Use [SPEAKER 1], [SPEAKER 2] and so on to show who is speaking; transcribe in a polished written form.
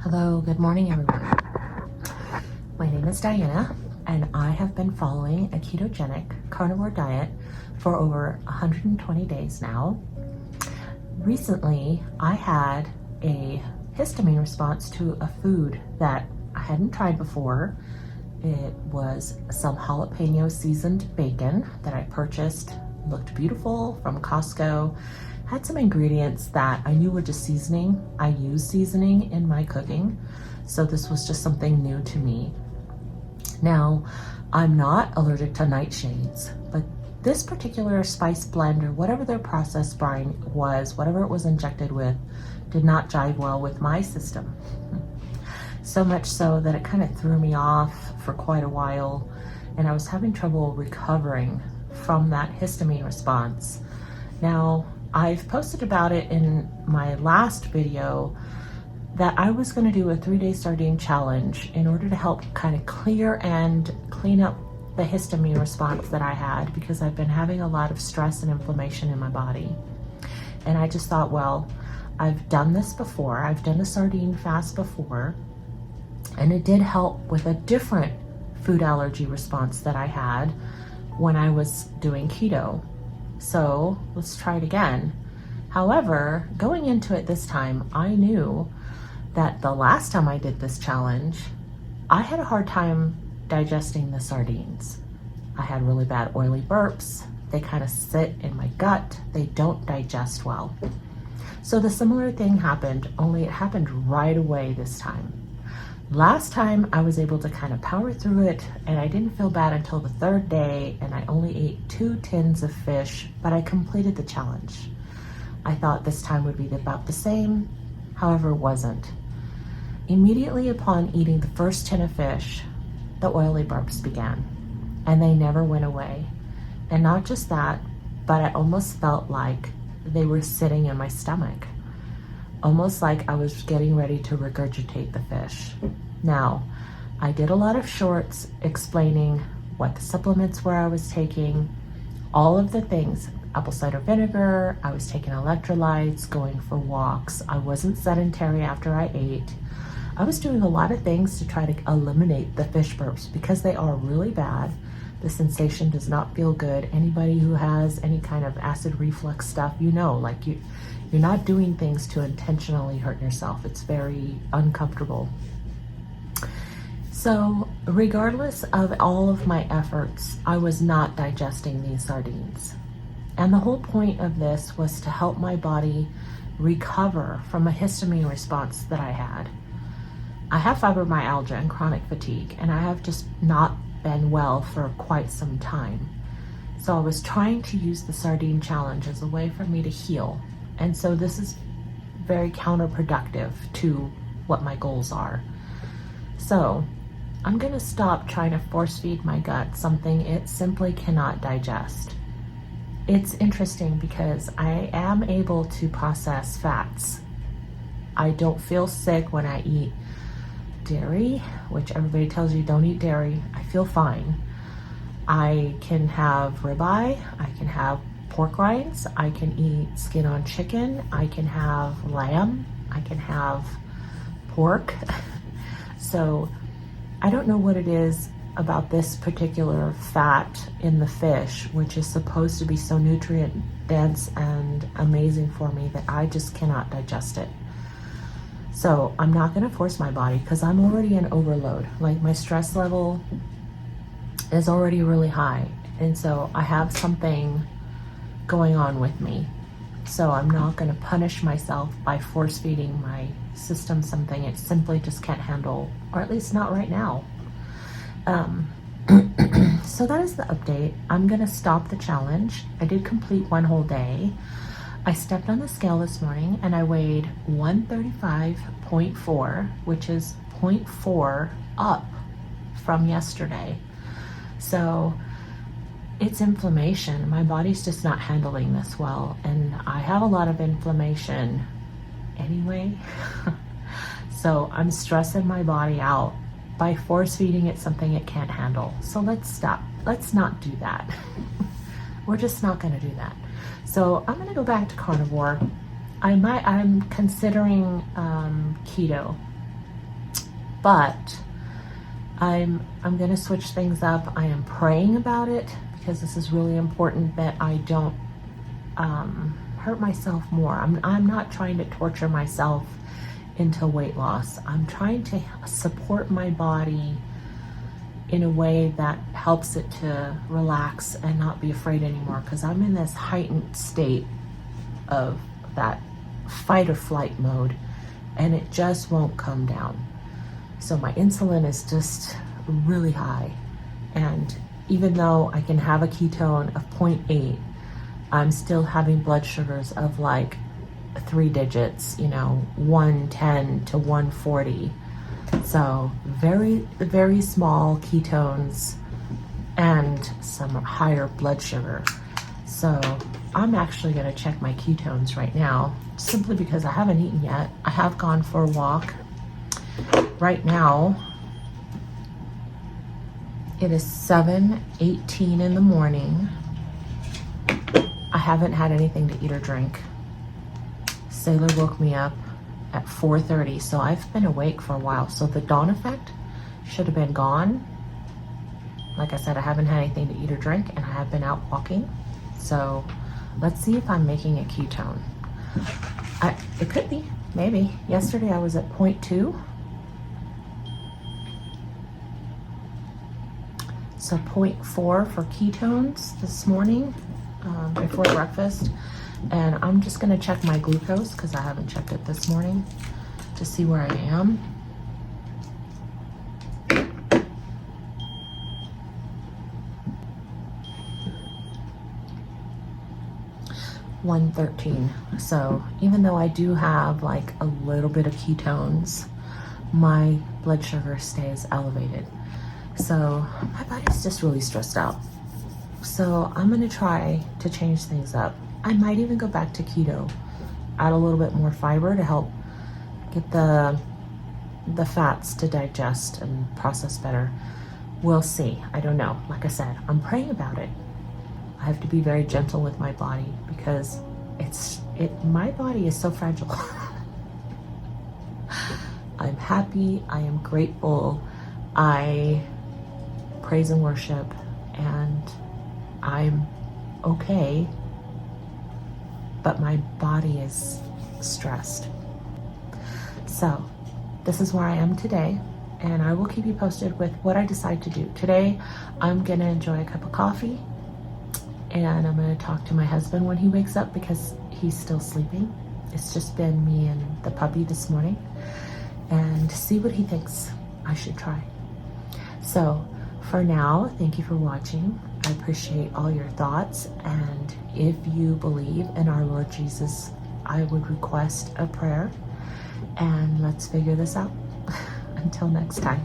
[SPEAKER 1] Hello, good morning everyone. My name is Diana and I have been following a ketogenic carnivore diet for over 120 days now. Recently, I had a histamine response to a food that I hadn't tried before. It was some jalapeno seasoned bacon that I purchased. Looked beautiful from Costco. Had some ingredients that I knew were just seasoning. I use seasoning in my cooking, so this was just something new to me. Now, I'm not allergic to nightshades, but this particular spice blend or whatever their processed brine was, whatever it was injected with, did not jive well with my system. So much so that it kind of threw me off for quite a while, and I was having trouble recovering from that histamine response. Now, I've posted about it in my last video that I was going to do a 3-day sardine challenge in order to help kind of clear and clean up the histamine response that I had, because I've been having a lot of stress and inflammation in my body. And I just thought, well, I've done this before. I've done a sardine fast before, and it did help with a different food allergy response that I had when I was doing keto. So let's try it again. However, going into it this time, I knew that the last time I did this challenge, I had a hard time digesting the sardines. I had really bad oily burps. They kind of sit in my gut. They don't digest well. So the similar thing happened, only it happened right away this time. Last time I was able to kind of power through it, and I didn't feel bad until the 3rd day, and I only ate 2 tins of fish, but I completed the challenge. I thought this time would be about the same, however it wasn't. Immediately upon eating the first tin of fish, the oily burps began, and they never went away. And not just that, but I almost felt like they were sitting in my stomach. Almost like I was getting ready to regurgitate the fish. Now, I did a lot of shorts explaining what the supplements were I was taking, all of the things, apple cider vinegar, I was taking electrolytes, going for walks, I wasn't sedentary after I ate. I was doing a lot of things to try to eliminate the fish burps because they are really bad. The sensation does not feel good. Anybody who has any kind of acid reflux stuff, you know, like you're not doing things to intentionally hurt yourself. It's very uncomfortable. So regardless of all of my efforts, I was not digesting these sardines. And the whole point of this was to help my body recover from a histamine response that I had. I have fibromyalgia and chronic fatigue, and I have just not been well for quite some time. So I was trying to use the sardine challenge as a way for me to heal. And so this is very counterproductive to what my goals are. So I'm going to stop trying to force feed my gut something it simply cannot digest. It's interesting because I am able to process fats. I don't feel sick when I eat dairy, which everybody tells you don't eat dairy. I feel fine. I can have ribeye, I can have pork rinds, I can eat skin on chicken, I can have lamb, I can have pork. So I don't know what it is about this particular fat in the fish, which is supposed to be so nutrient dense and amazing for me, that I just cannot digest it. So I'm not going to force my body because I'm already in overload. Like my stress level is already really high. And so I have something going on with me. So I'm not going to punish myself by force feeding my system something it simply just can't handle, or at least not right now. So that is the update. I'm going to stop the challenge. I did complete 1 whole day. I stepped on the scale this morning and I weighed 135.4, which is 0.4 up from yesterday. So it's inflammation. My body's just not handling this well, and I have a lot of inflammation anyway. So I'm stressing my body out by force feeding it something it can't handle. So let's stop. Let's not do that. We're just not going to do that. So I'm going to go back to carnivore. I'm considering keto. but I'm going to switch things up. I am praying about it because this is really important that I don't hurt myself more. I'm not trying to torture myself into weight loss. I'm trying to support my body in a way that helps it to relax and not be afraid anymore, because I'm in this heightened state of that fight or flight mode, and it just won't come down. So my insulin is just really high, and even though I can have a ketone of 0.8, I'm still having blood sugars of like 3 digits, 110 to 140. So very, very small ketones and some higher blood sugar. So I'm actually going to check my ketones right now, simply because I haven't eaten yet. I have gone for a walk. Right now, it is 7:18 in the morning. I haven't had anything to eat or drink. Sailor woke me up at 4:30, so I've been awake for a while. So the dawn effect should have been gone. Like I said, I haven't had anything to eat or drink, and I have been out walking. So let's see if I'm making a ketone. It could be, maybe. Yesterday I was at 0.2. So 0.4 for ketones this morning before breakfast. And I'm just gonna check my glucose because I haven't checked it this morning to see where I am. $113. So even though I do have like a little bit of ketones, my blood sugar stays elevated. So my body's just really stressed out. So I'm gonna try to change things up. I might even go back to keto, add a little bit more fiber to help get the fats to digest and process better. We'll see. I don't know. Like I said, I'm praying about it. I have to be very gentle with my body because my body is so fragile. I'm happy. I am grateful. I praise and worship, and I'm okay. But my body is stressed. So this is where I am today, and I will keep you posted with what I decide to do. Today, I'm gonna enjoy a cup of coffee, and I'm gonna talk to my husband when he wakes up because he's still sleeping. It's just been me and the puppy this morning, and see what he thinks I should try. So for now, thank you for watching. I appreciate all your thoughts, and if you believe in our Lord Jesus, I would request a prayer, and let's figure this out. Until next time.